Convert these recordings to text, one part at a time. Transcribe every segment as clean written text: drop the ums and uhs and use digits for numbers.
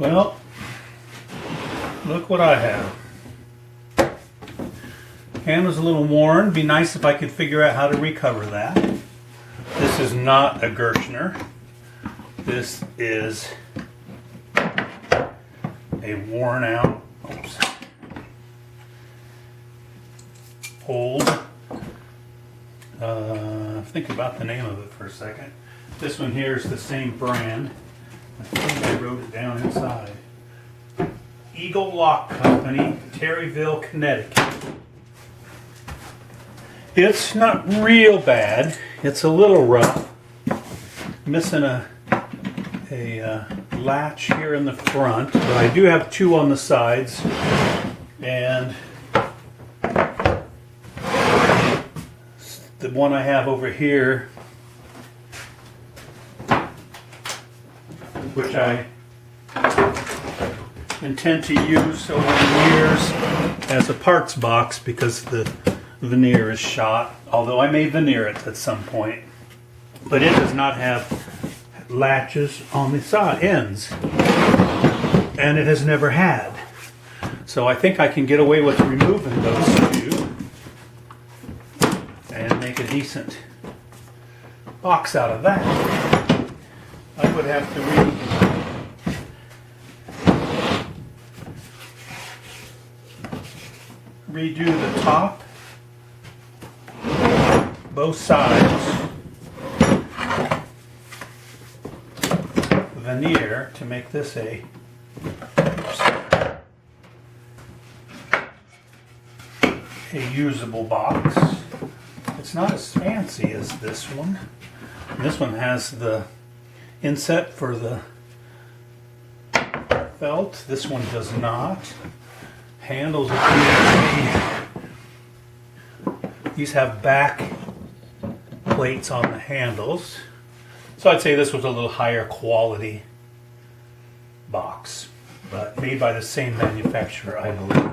Well, look what I have. Hand was a little worn. Be nice if I could figure out how to recover that. This is not a Gerstner. This is a worn out, old, think about the name of it for a second. This one here is the same brand. I think I wrote it down inside. Eagle Lock Company, Terryville, Connecticut. It's not real bad. It's a little rough. Missing a latch here in the front, but I do have two on the sides, and the one I have over here, which I intend to use over the years as a parts box because the veneer is shot, although I may veneer it at some point. But it does not have latches on the side ends, and it has never had. So I think I can get away with removing those two and make a decent box out of that. I would have to redo the top, both sides, veneer to make this a usable box. It's not as fancy as this one. This one has the inset for the felt. This one does not. Handles these have back plates on the handles. So I'd say this was a little higher quality box, but made by the same manufacturer, I believe.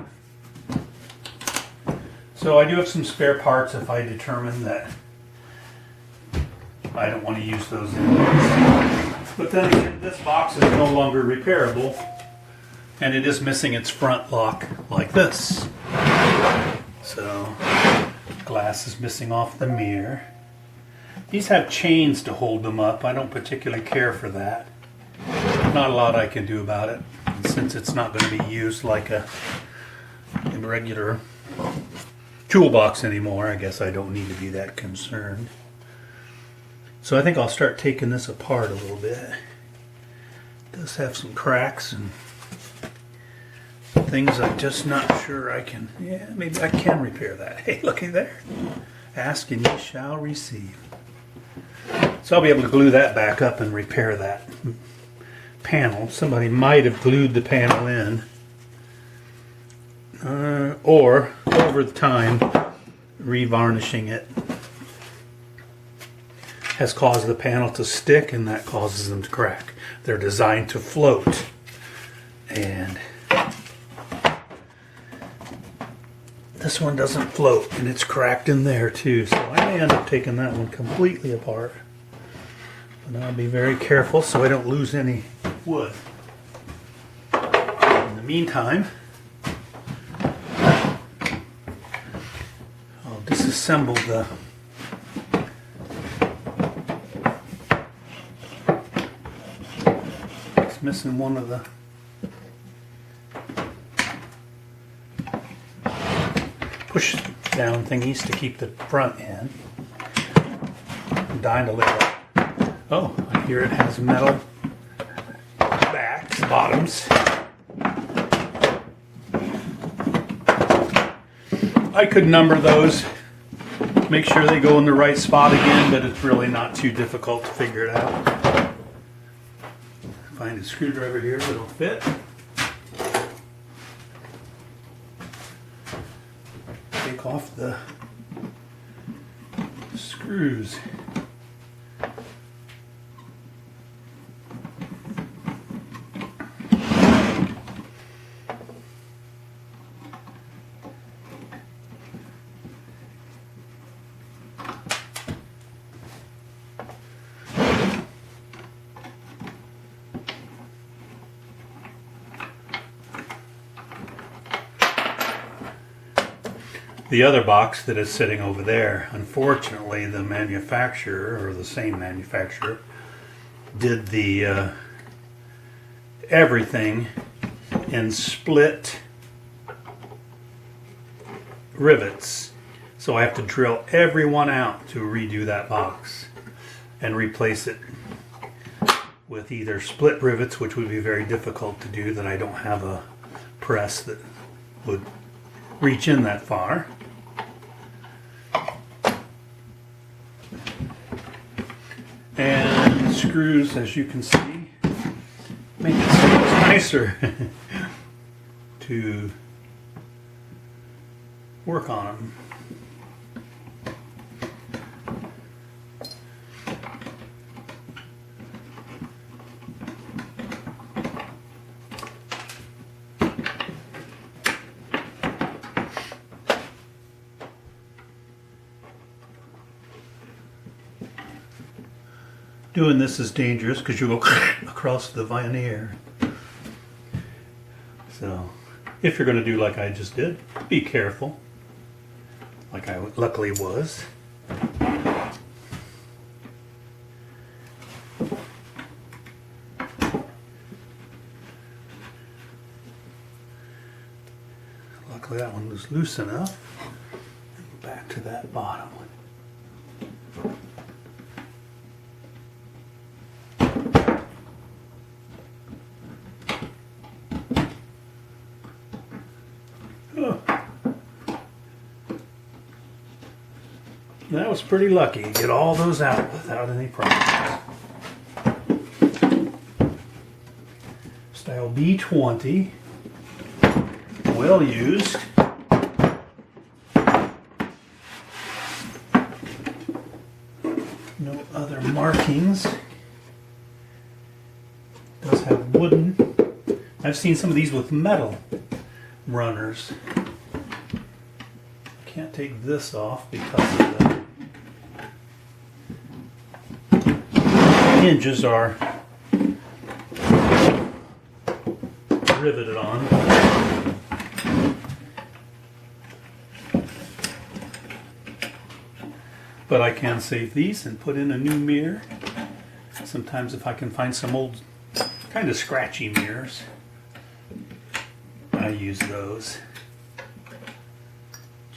So I do have some spare parts if I determine that I don't want to use those anyways. But then again, this box is no longer repairable, and it is missing its front lock like this. So glass is missing off the mirror. These have chains to hold them up. I don't particularly care for that. Not a lot I can do about it. And since it's not going to be used like a regular toolbox anymore, I guess I don't need to be that concerned. So I think I'll start taking this apart a little bit. It does have some cracks and things I'm just not sure I can, maybe I can repair that. Hey, looky there. Ask and ye shall receive. So I'll be able to glue that back up and repair that panel. Somebody might have glued the panel in, or over the time revarnishing it has caused the panel to stick, and that causes them to crack. They're designed to float, and this one doesn't float, and it's cracked in there too, so I may end up taking that one completely apart. But I'll be very careful so I don't lose any wood. In the meantime, I'll disassemble the it's missing one of the push down thingies to keep the front in. I'm dying to lift it. Oh, here it has metal backs, bottoms. I could number those, make sure they go in the right spot again, but it's really not too difficult to figure it out. Find a screwdriver here that'll fit. Take off the screws. the other box that is sitting over there. Unfortunately, the manufacturer, or the same manufacturer, did the everything in split rivets. So I have to drill every one out to redo that box and replace it with either split rivets, which would be very difficult to do, that I don't have a press that would reach in that far. And screws, as you can see, make it so much nicer to work on them. Doing this is dangerous because you go across the veneer. So, if you're going to do like I just did, be careful. Like I luckily was. Luckily that one was loose enough. And back to that bottom one. That was pretty lucky to get all those out without any problems. Style B20, well used. No other markings. Does have wooden. I've seen some of these with metal runners. Can't take this off because of the hinges are riveted on. But I can save these and put in a new mirror. Sometimes if I can find some old kind of scratchy mirrors, I use those.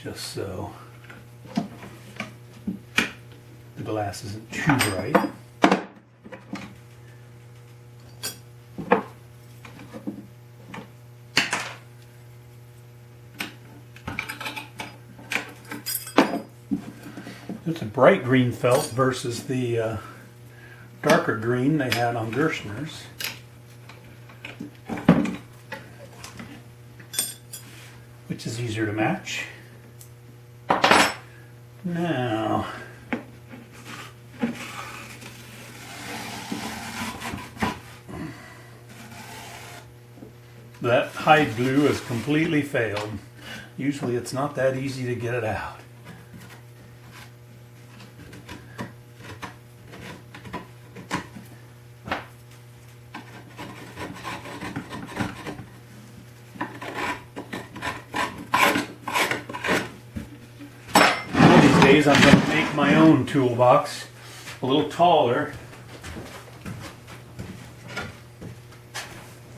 Just so the glass isn't too bright. It's a bright green felt versus the darker green they had on Gerstner's. Which is easier to match. Now, that hide glue has completely failed. Usually it's not that easy to get it out. I'm going to make my own toolbox a little taller.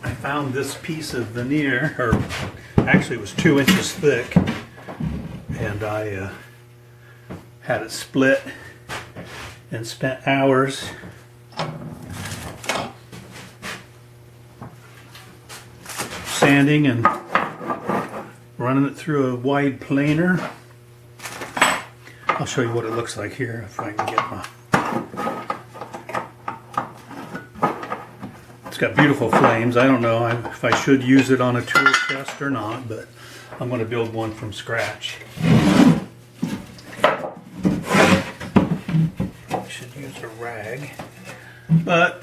I found this piece of veneer, or actually it was 2 inches thick, and I had it split and spent hours sanding and running it through a wide planer. I'll show you what it looks like here if I can get my... It's got beautiful flames. I don't know if I should use it on a tool chest or not, but I'm going to build one from scratch. I should use a rag, but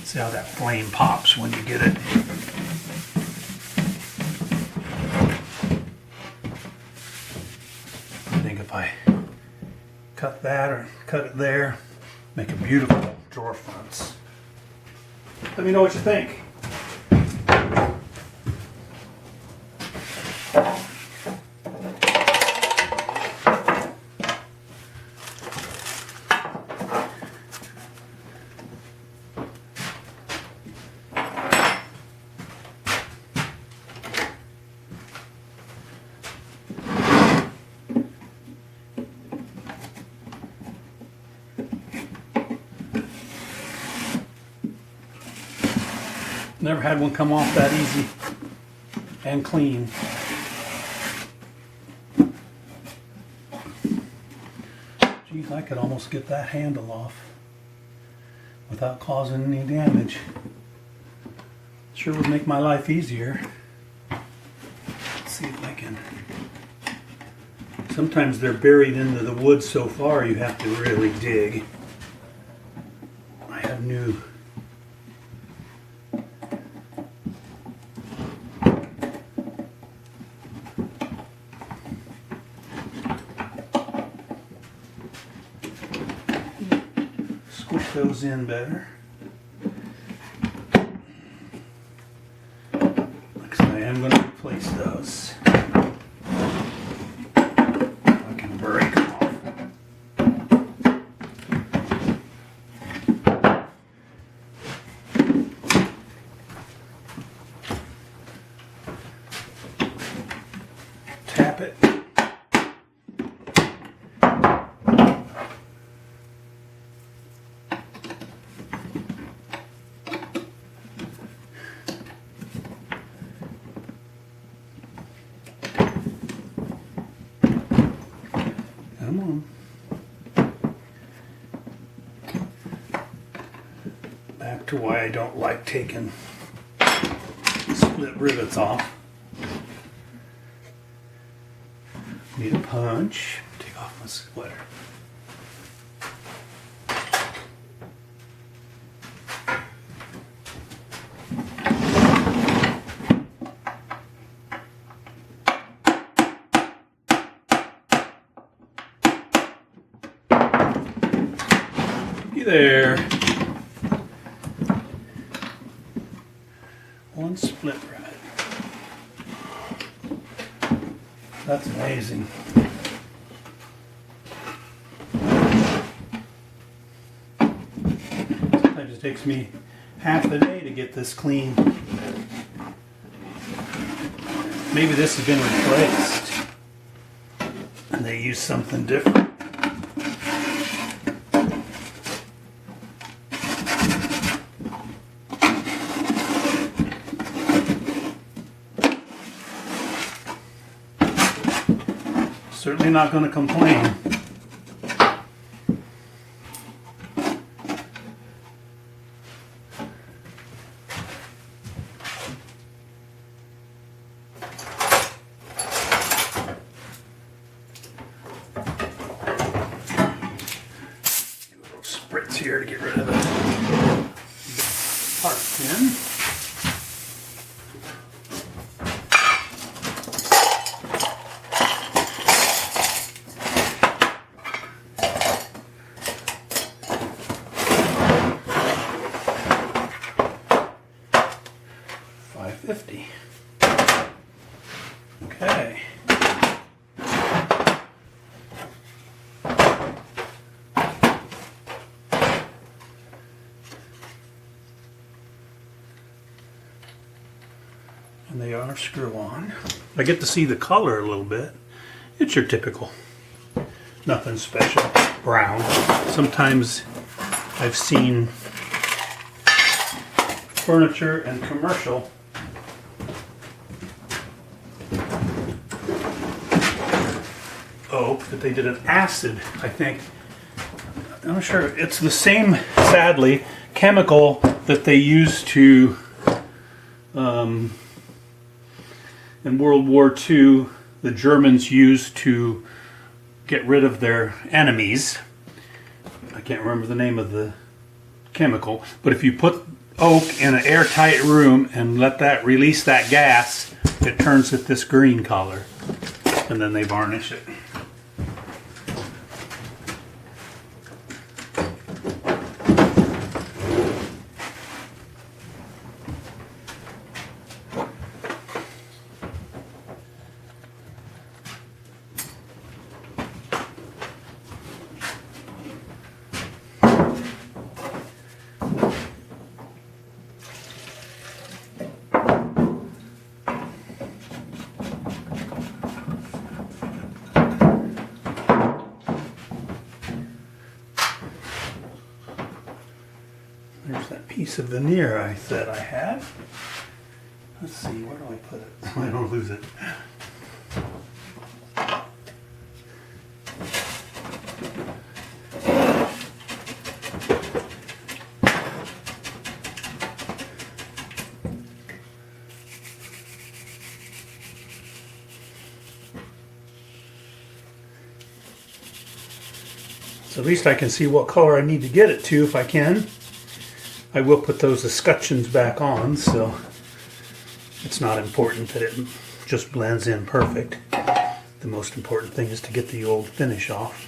see how that flame pops when you get it. I think if I cut that or cut it there, make a beautiful drawer fronts. Let me know what you think. Never had one come off that easy and clean. Geez, I could almost get that handle off without causing any damage. Sure would make my life easier. Let's see if I can. Sometimes they're buried into the wood so far you have to really dig. I have new squish those in better. Like I am going to replace those. I can break them off. Tap it. Come on. Back to why I don't like taking split rivets off. Need a punch. Take off my sweater. There. One split rivet. That's amazing. Sometimes it takes me half the day to get this clean. Maybe this has been replaced and they use something different. Certainly not going to complain. Do a little spritz here to get rid of the part pin. $5.50. Okay. And they are screw on. I get to see the color a little bit. It's your typical, nothing special, brown. Sometimes I've seen furniture and commercial oak that they did an acid, I think. I'm not sure. It's the same, sadly, chemical that they used to in World War II, the Germans used to get rid of their enemies. I can't remember the name of the chemical, but if you put oak in an airtight room and let that release that gas, it turns it this green color, and then they varnish it. piece of veneer I said I had. Let's see, where do I put it so I don't lose it? So at least I can see what color I need to get it to if I can. I will put those escutcheons back on, so it's not important that it just blends in perfect. The most important thing is to get the old finish off.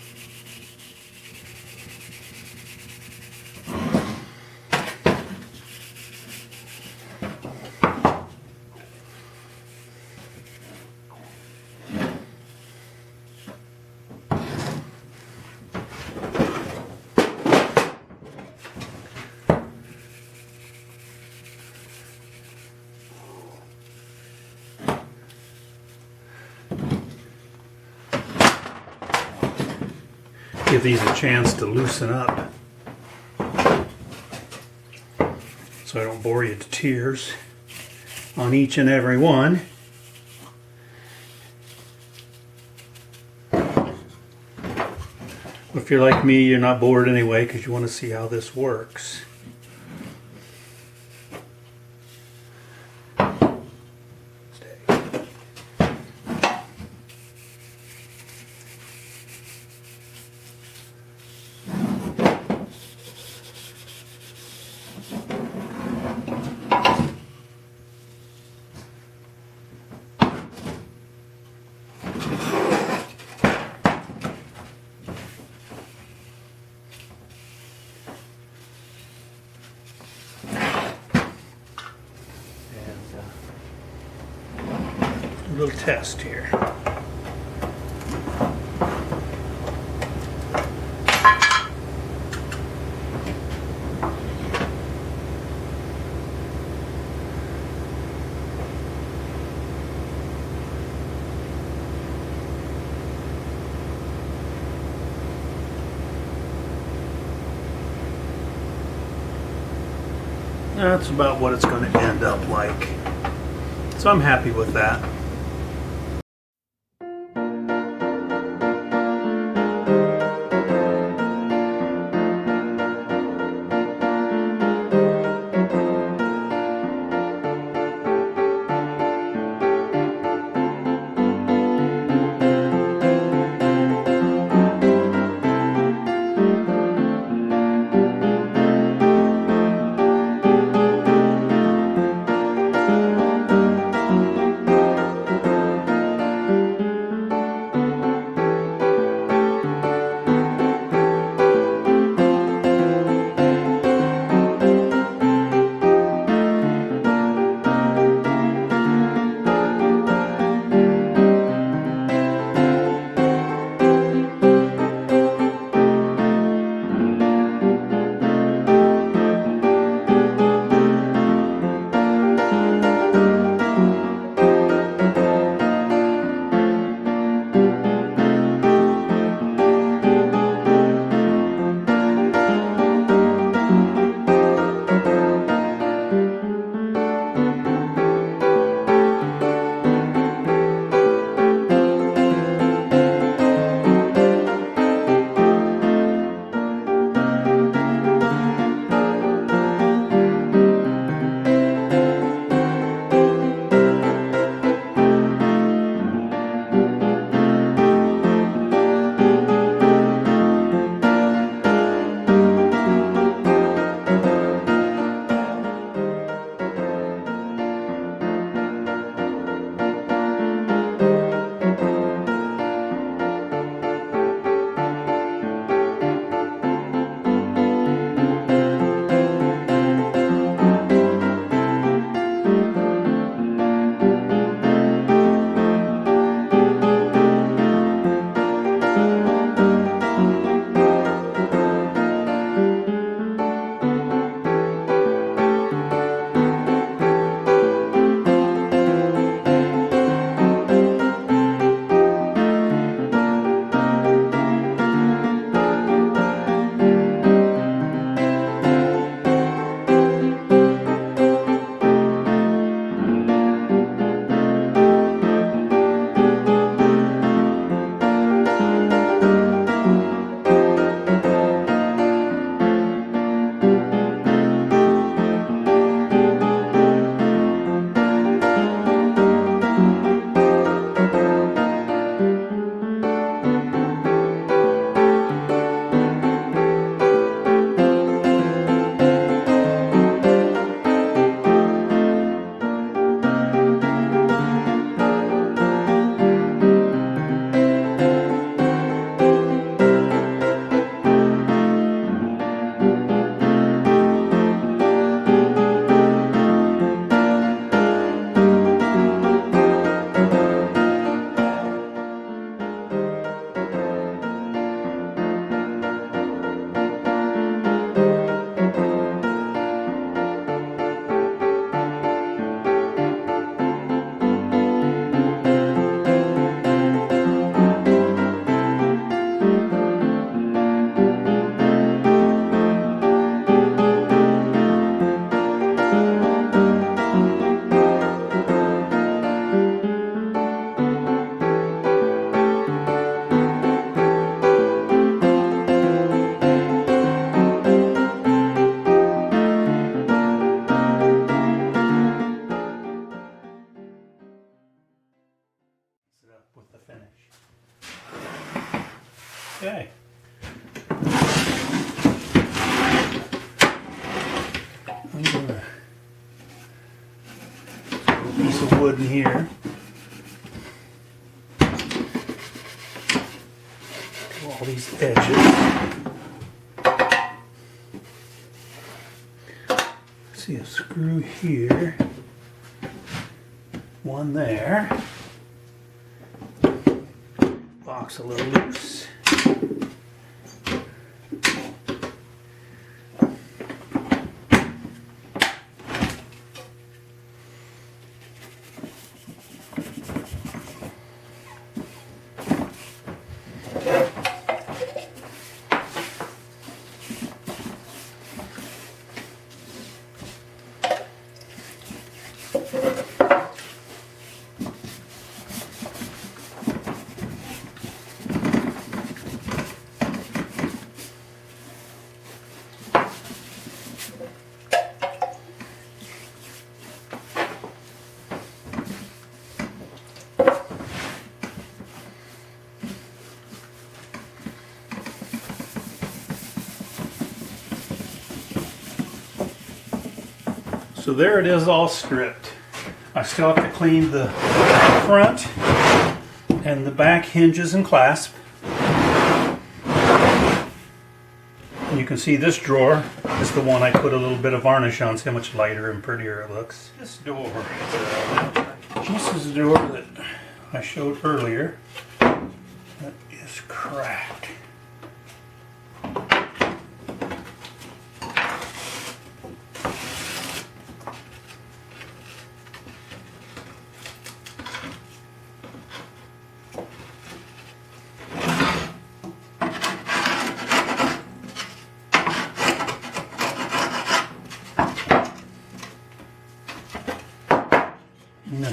Give these a chance to loosen up so I don't bore you to tears on each and every one. If you're like me, you're not bored anyway because you want to see how this works. Little test here. That's about what it's going to end up like. So I'm happy with that. Okay. I'm gonna put a piece of wood in here. Do all these edges. See a screw here. One there. Box a little loose. So there it is, all stripped. I still have to clean the front and the back hinges and clasp. And you can see this drawer is the one I put a little bit of varnish on. See how much lighter and prettier it looks. This door, this is the door that I showed earlier. That is cracked. Now,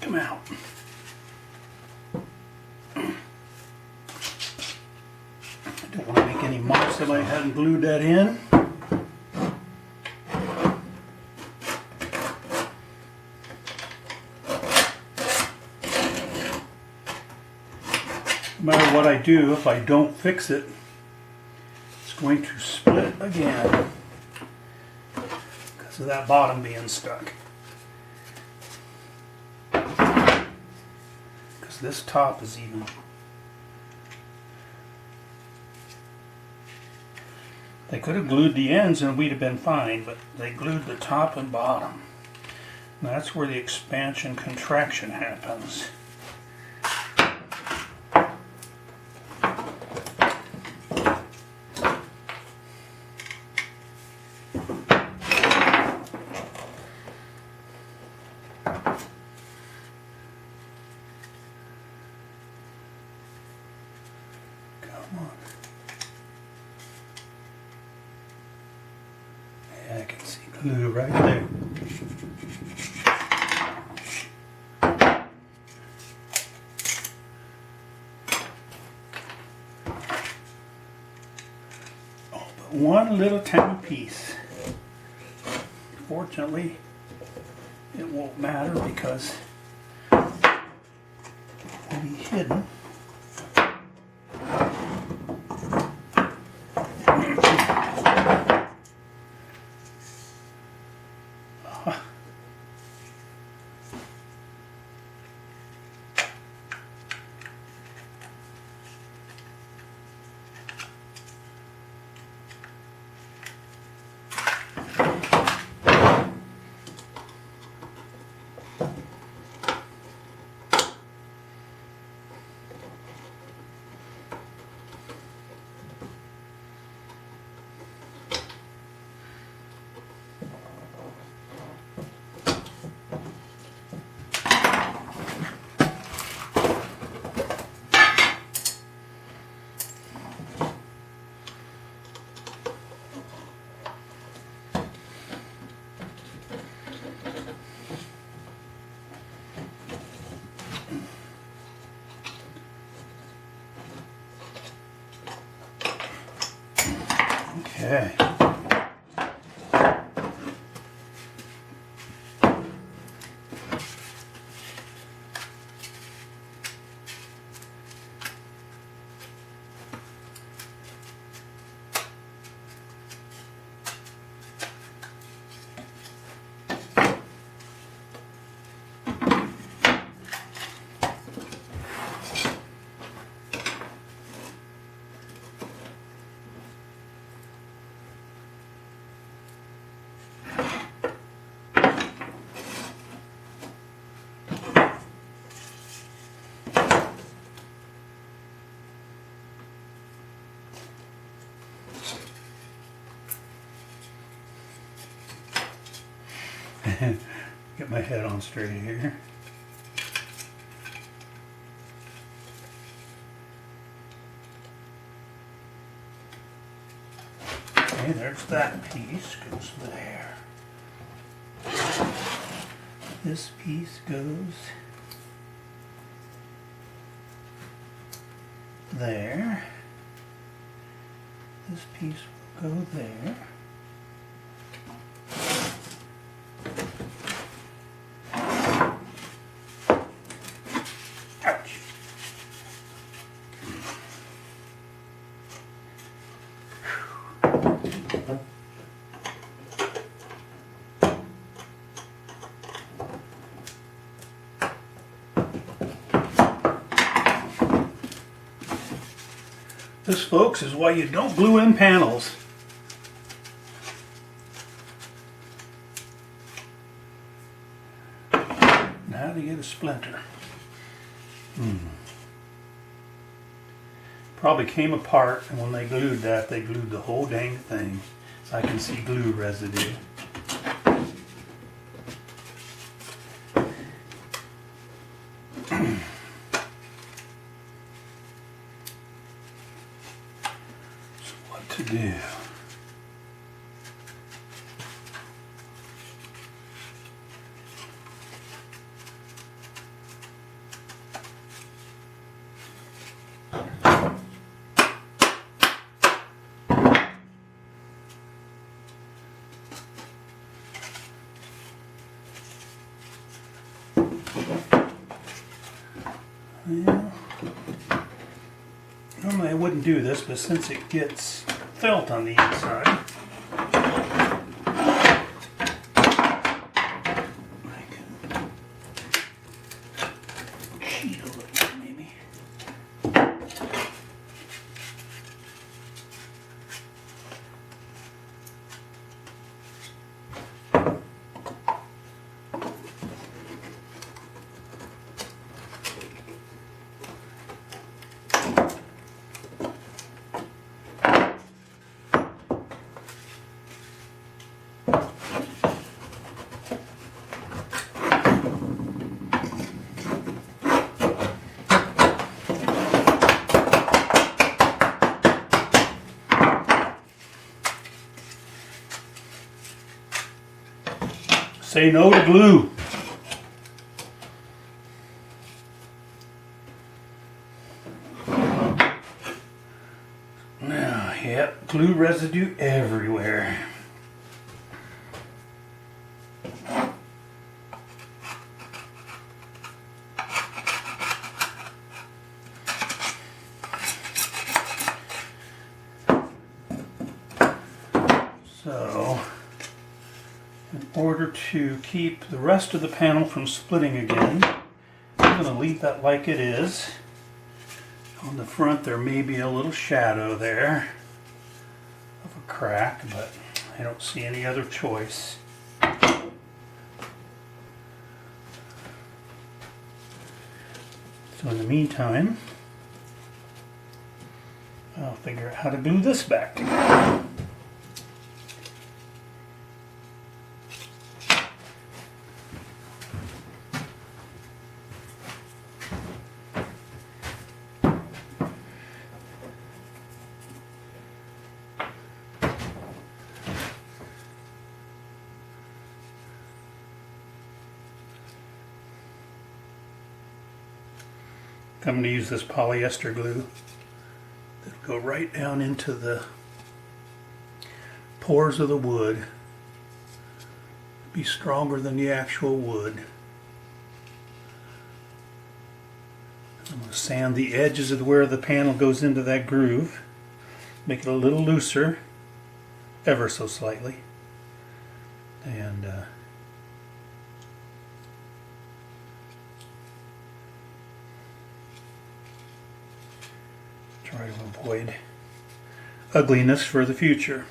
come out. I don't want to make any marks if I hadn't glued that in. No matter what I do, if I don't fix it, it's going to split again because of that bottom being stuck. This top is even. They could have glued the ends and we'd have been fine, but they glued the top and bottom. And that's where the expansion contraction happens. I can see glue right there. Oh, but one little tiny piece. Fortunately, it won't matter because it will be hidden. Okay. Get my head on straight here. Okay, there's that piece, goes there. This piece goes there. This piece will go there. Ouch. This, folks, is why you don't glue in panels. Now to get a splinter. Probably came apart, and when they glued that, they glued the whole dang thing. I can see glue residue. So what to do? Well, normally I wouldn't do this, but since it gets felt on the inside, I can cheat a little bit maybe. Say no to glue. Now, yep, glue residue everywhere. So, in order to keep the rest of the panel from splitting again, I'm going to leave that like it is. On the front there may be a little shadow there of a crack, but I don't see any other choice. So in the meantime, I'll figure out how to glue this back together. I'm going to use this polyester glue that'll go right down into the pores of the wood. Be stronger than the actual wood. I'm going to sand the edges of where the panel goes into that groove. Make it a little looser, ever so slightly. And try to avoid ugliness for the future.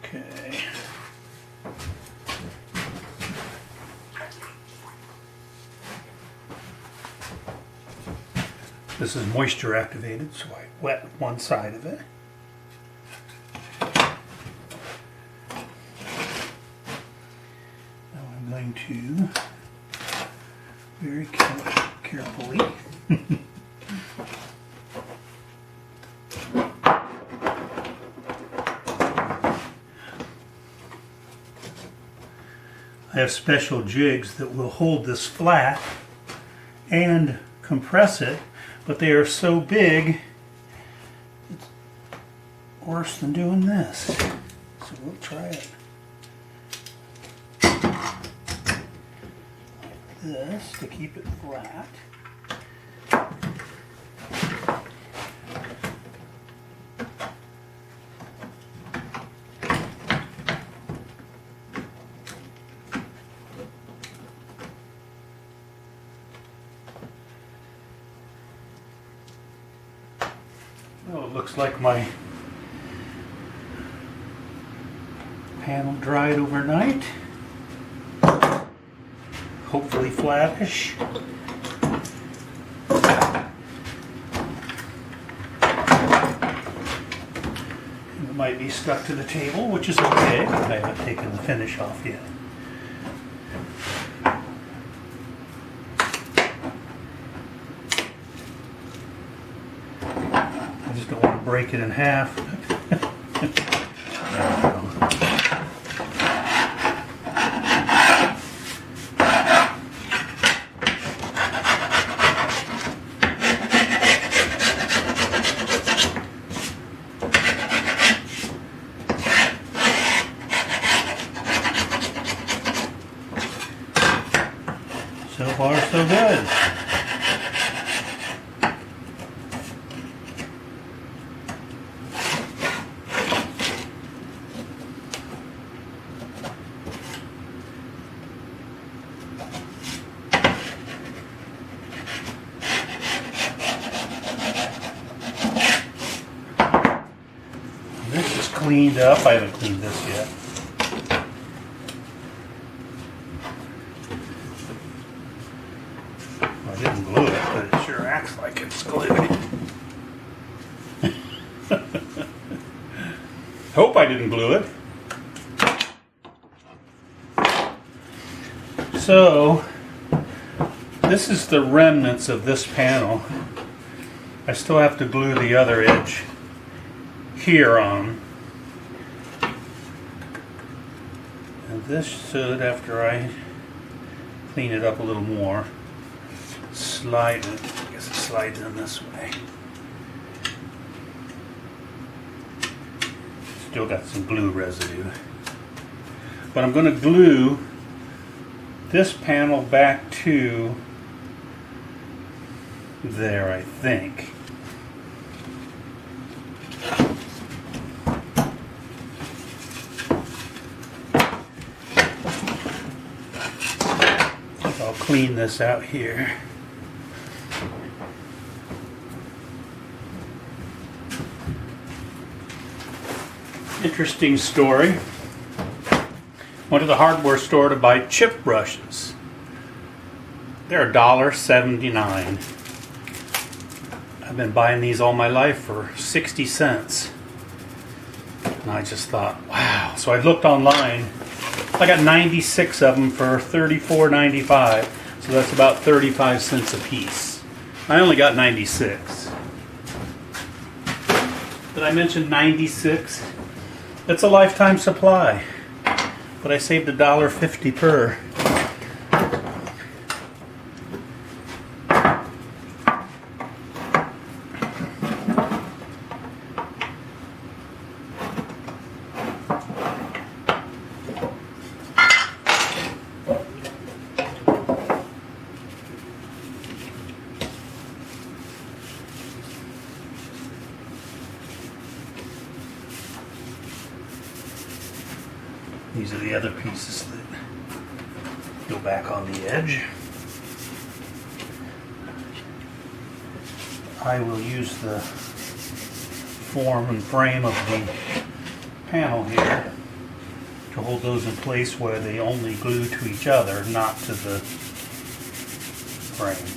Okay. This is moisture activated, so I wet one side of it. Now I'm going to very carefully I have special jigs that will hold this flat and compress it, but they are so big it's worse than doing this. So we'll try it like this to keep it flat. Well, it looks like my panel dried overnight. Hopefully flattish. It might be stuck to the table, which is okay. I haven't taken the finish off yet. I just don't want to break it in half. So far, so good. This is cleaned up. I haven't cleaned this yet. Well, I didn't glue it, but it sure acts like it's glued. Hope I didn't glue it. So, this is the remnants of this panel. I still have to glue the other edge here on. And this should, after I clean it up a little more, slide it. I guess it slides in this way. Still got some glue residue. But I'm going to glue this panel back to there, I think. I'll clean this out here. Interesting story. Went to the hardware store to buy chip brushes. They're $1.79. I've been buying these all my life for 60 cents. And I just thought, wow. So I looked online. I got 96 of them for $34.95. So that's about 35 cents a piece. I only got 96. Did I mention 96? It's a lifetime supply. But I saved $1.50 per. These are the other pieces that go back on the edge. I will use the form and frame of the panel here to hold those in place where they only glue to each other, not to the frame.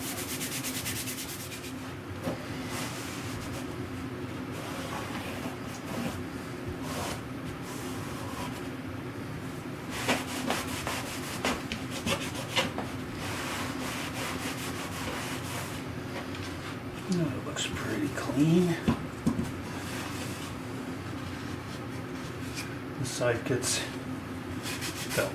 It looks pretty clean. This side gets felt.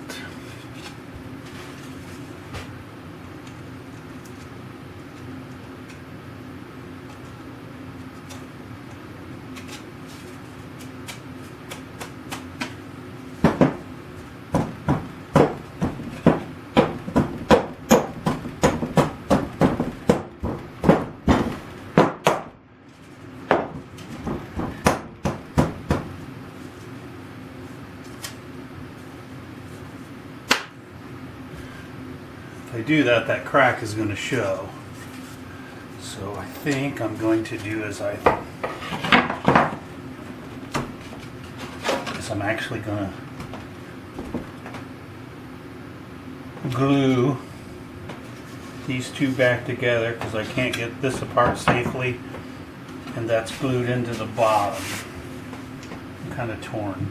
If I do that, that crack is going to show. So I think I'm going to do as I'm actually going to glue these two back together because I can't get this apart safely, and that's glued into the bottom. I'm kind of torn.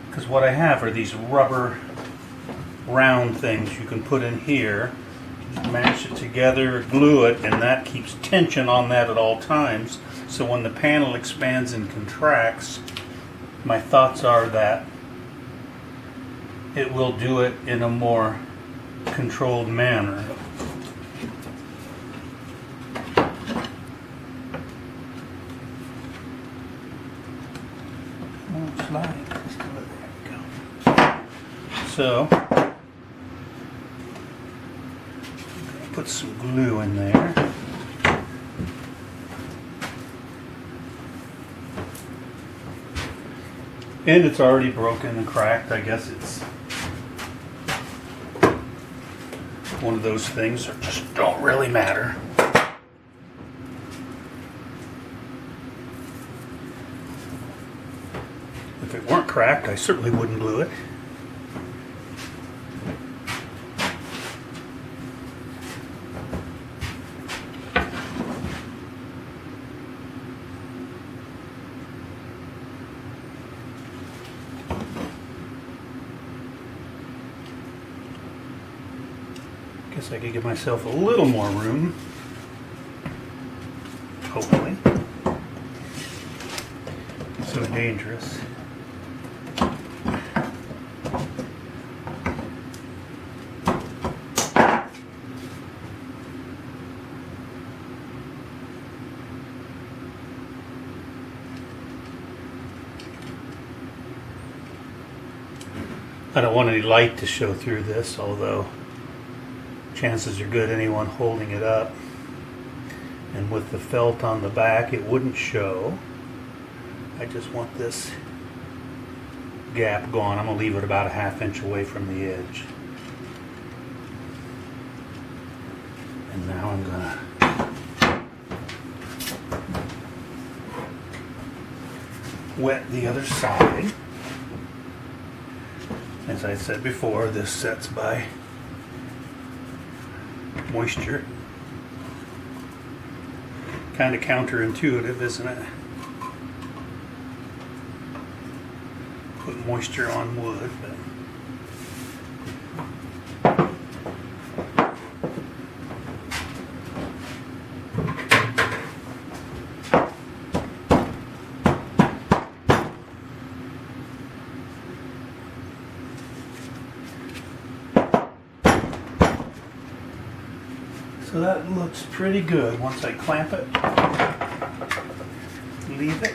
Because what I have are these rubber round things you can put in here, mash it together, glue it, and that keeps tension on that at all times. So when the panel expands and contracts, my thoughts are that it will do it in a more controlled manner. Oh, slide. So, put some glue in there. And it's already broken and cracked. I guess it's one of those things that just don't really matter. If it weren't cracked, I certainly wouldn't glue it. Guess I could give myself a little more room, hopefully. So dangerous. I don't want any light to show through this, although chances are good anyone holding it up, and with the felt on the back it wouldn't show. I just want this gap gone. I'm going to leave it about a ½ inch away from the edge. And now I'm going to wet the other side. As I said before, this sets by moisture. Kind of counterintuitive, isn't it? Put moisture on wood, but so that looks pretty good. Once I clamp it, leave it.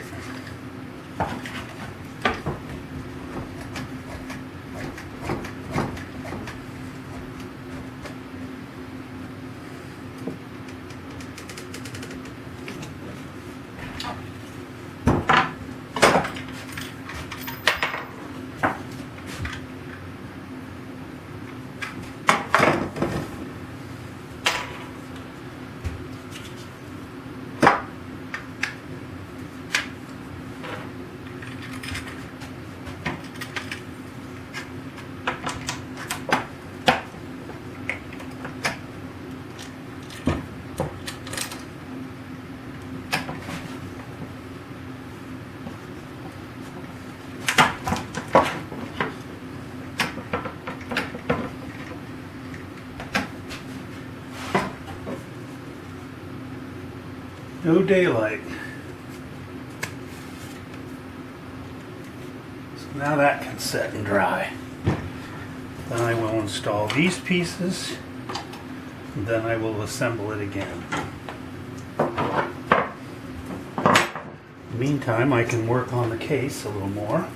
No daylight. So now that can set and dry. Then I will install these pieces, and then I will assemble it again. Meantime, I can work on the case a little more.